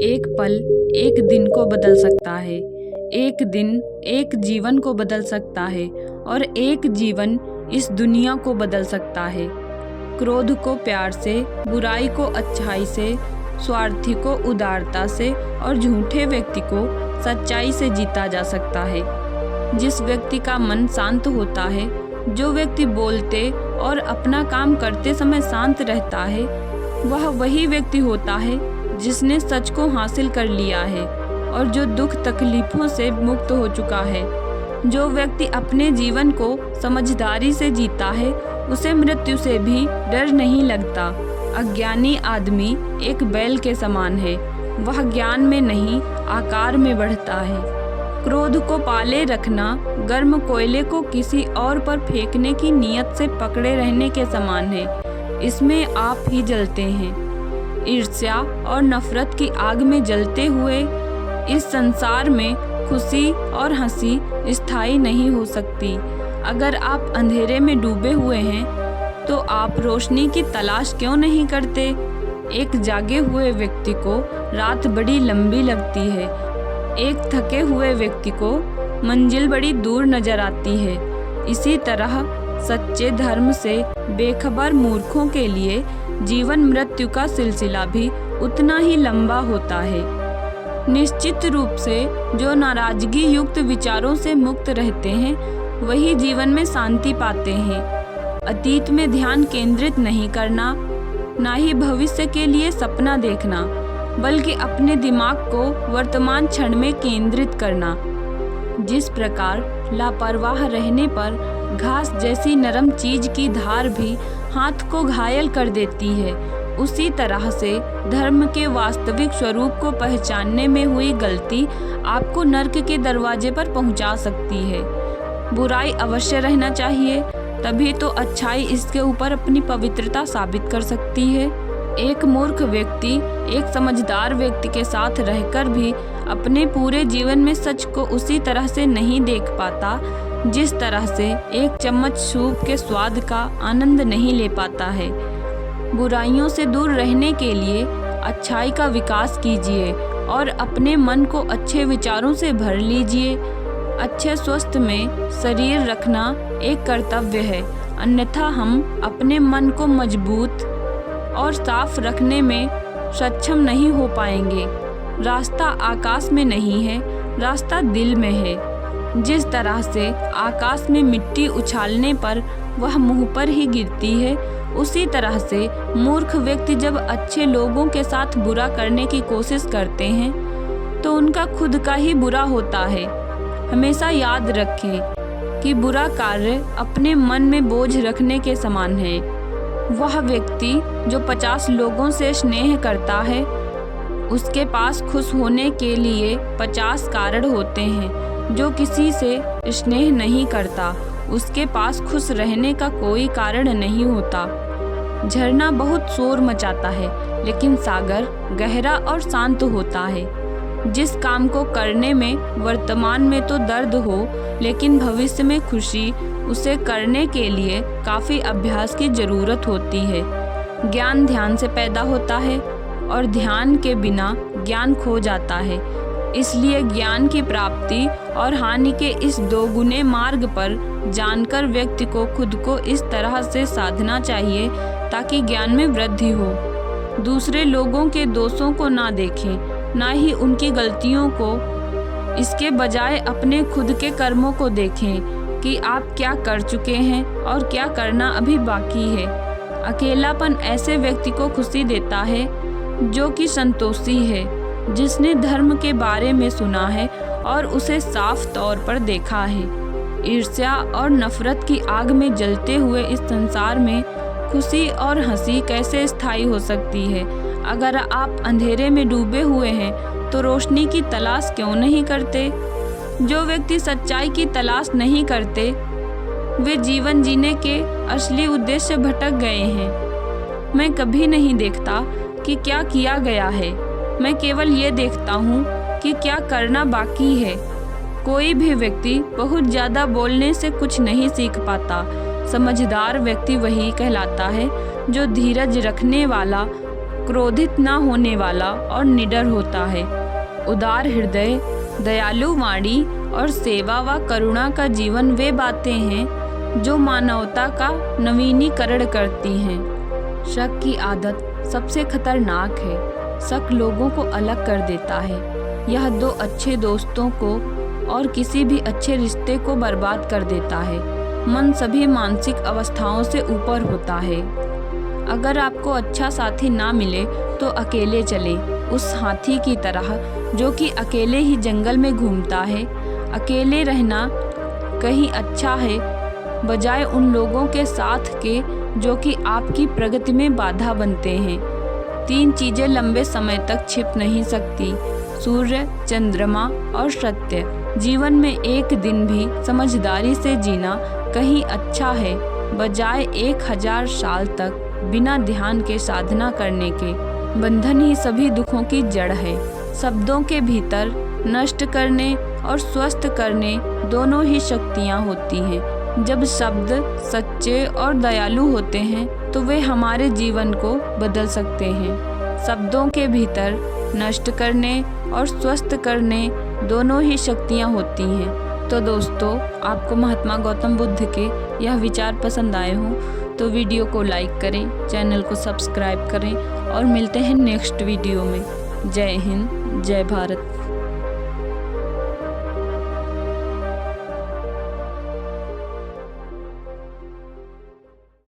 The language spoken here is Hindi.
एक पल एक दिन को बदल सकता है, एक दिन एक जीवन को बदल सकता है और एक जीवन इस दुनिया को बदल सकता है। क्रोध को प्यार से, बुराई को अच्छाई से, स्वार्थी को उदारता से और झूठे व्यक्ति को सच्चाई से जीता जा सकता है। जिस व्यक्ति का मन शांत होता है, जो व्यक्ति बोलते और अपना काम करते समय शांत रहता है, वह वही व्यक्ति होता है जिसने सच को हासिल कर लिया है और जो दुख तकलीफों से मुक्त हो चुका है। जो व्यक्ति अपने जीवन को समझदारी से जीता है, उसे मृत्यु से भी डर नहीं लगता। अज्ञानी आदमी एक बैल के समान है, वह ज्ञान में नहीं आकार में बढ़ता है। क्रोध को पाले रखना गर्म कोयले को किसी और पर फेंकने की नीयत से पकड़े रहने के समान है, इसमें आप ही जलते हैं। ईर्ष्या और नफरत की आग में जलते हुए इस संसार में खुशी और हंसी स्थायी नहीं हो सकती। अगर आप अंधेरे में डूबे हुए हैं तो आप रोशनी की तलाश क्यों नहीं करते? एक जागे हुए व्यक्ति को रात बड़ी लंबी लगती है, एक थके हुए व्यक्ति को मंजिल बड़ी दूर नजर आती है। इसी तरह सच्चे धर्म से बेखबर मूर्खों के लिए जीवन मृत्यु का सिलसिला भी उतना ही लंबा होता है। निश्चित रूप से जो नाराजगी युक्त विचारों से मुक्त रहते हैं, वही जीवन में शांति पाते हैं। अतीत में ध्यान केंद्रित नहीं करना, ना ही भविष्य के लिए सपना देखना, बल्कि अपने दिमाग को वर्तमान क्षण में केंद्रित करना। जिस प्रकार लापरवाह रहने पर घास जैसी नरम चीज की धार भी हाथ को घायल कर देती है, उसी तरह से धर्म के वास्तविक स्वरूप को पहचानने में हुई गलती आपको नर्क के दरवाजे पर पहुंचा सकती है। बुराई अवश्य रहना चाहिए, तभी तो अच्छाई इसके ऊपर अपनी पवित्रता साबित कर सकती है। एक मूर्ख व्यक्ति एक समझदार व्यक्ति के साथ रहकर भी अपने पूरे जीवन में सच को उसी तरह से नहीं देख पाता जिस तरह से एक चम्मच सूप के स्वाद का आनंद नहीं ले पाता है। बुराइयों से दूर रहने के लिए अच्छाई का विकास कीजिए और अपने मन को अच्छे विचारों से भर लीजिए। अच्छे स्वस्थ में शरीर रखना एक कर्तव्य है, अन्यथा हम अपने मन को मजबूत और साफ रखने में सक्षम नहीं हो पाएंगे। रास्ता आकाश में नहीं है, रास्ता दिल में है। जिस तरह से आकाश में मिट्टी उछालने पर वह मुंह पर ही गिरती है, उसी तरह से मूर्ख व्यक्ति जब अच्छे लोगों के साथ बुरा करने की कोशिश करते हैं तो उनका खुद का ही बुरा होता है। हमेशा याद रखें कि बुरा कार्य अपने मन में बोझ रखने के समान है। वह व्यक्ति जो 50 लोगों से स्नेह करता है, उसके पास खुश होने के लिए 50 कारण होते हैं। जो किसी से स्नेह नहीं करता, उसके पास खुश रहने का कोई कारण नहीं होता। झरना बहुत शोर मचाता है, लेकिन सागर गहरा और शांत होता है। जिस काम को करने में वर्तमान में तो दर्द हो, लेकिन भविष्य में खुशी, उसे करने के लिए काफ़ी अभ्यास की ज़रूरत होती है। ज्ञान ध्यान से पैदा होता है और ध्यान के बिना ज्ञान खो जाता है। इसलिए ज्ञान की प्राप्ति और हानि के इस दोगुने मार्ग पर जानकर व्यक्ति को खुद को इस तरह से साधना चाहिए ताकि ज्ञान में वृद्धि हो। दूसरे लोगों के दोषों को ना देखें, ना ही उनकी गलतियों को। इसके बजाय अपने खुद के कर्मों को देखें कि आप क्या कर चुके हैं और क्या करना अभी बाकी है। अकेलापन ऐसे व्यक्ति को खुशी देता है जो कि संतोषी है, जिसने धर्म के बारे में सुना है और उसे साफ तौर पर देखा है। ईर्ष्या और नफरत की आग में जलते हुए इस संसार में खुशी और हंसी कैसे स्थायी हो सकती है? अगर आप अंधेरे में डूबे हुए हैं तो रोशनी की तलाश क्यों नहीं करते? जो व्यक्ति सच्चाई की तलाश नहीं करते, वे जीवन जीने के असली उद्देश्य भटक गए हैं। मैं कभी नहीं देखता कि क्या किया गया है, मैं केवल ये देखता हूँ कि क्या करना बाकी है। कोई भी व्यक्ति बहुत ज़्यादा बोलने से कुछ नहीं सीख पाता। समझदार व्यक्ति वही कहलाता है जो धीरज रखने वाला क्रोधित न होने वाला और निडर होता है। उदार हृदय, दयालु वाणी और सेवा व करुणा का जीवन वे बातें हैं जो मानवता का नवीनीकरण करती हैं। शक की आदत सबसे खतरनाक है। शक लोगों को अलग कर देता है। यह दो अच्छे दोस्तों को और किसी भी अच्छे रिश्ते को बर्बाद कर देता है। मन सभी मानसिक अवस्थाओं से ऊपर होता है। अगर आपको अच्छा साथी ना मिले तो अकेले चले, उस हाथी की तरह जो कि अकेले ही जंगल में घूमता है। अकेले रहना कहीं अच्छा है बजाय उन लोगों के साथ के जो कि आपकी प्रगति में बाधा बनते हैं। 3 चीज़ें लंबे समय तक छिप नहीं सकती: सूर्य, चंद्रमा और सत्य। जीवन में एक दिन भी समझदारी से जीना कहीं अच्छा है बजाय 1000 साल तक बिना ध्यान के साधना करने के। बंधन ही सभी दुखों की जड़ है। शब्दों के भीतर नष्ट करने और स्वस्थ करने दोनों ही शक्तियाँ होती हैं। जब शब्द सच्चे और दयालु होते हैं तो वे हमारे जीवन को बदल सकते हैं। शब्दों के भीतर नष्ट करने और स्वस्थ करने दोनों ही शक्तियाँ होती हैं। तो दोस्तों, आपको महात्मा गौतम बुद्ध के यह विचार पसंद आए हों तो वीडियो को लाइक करें, चैनल को सब्सक्राइब करें और मिलते हैं नेक्स्ट वीडियो में। जय हिंद, जय भारत।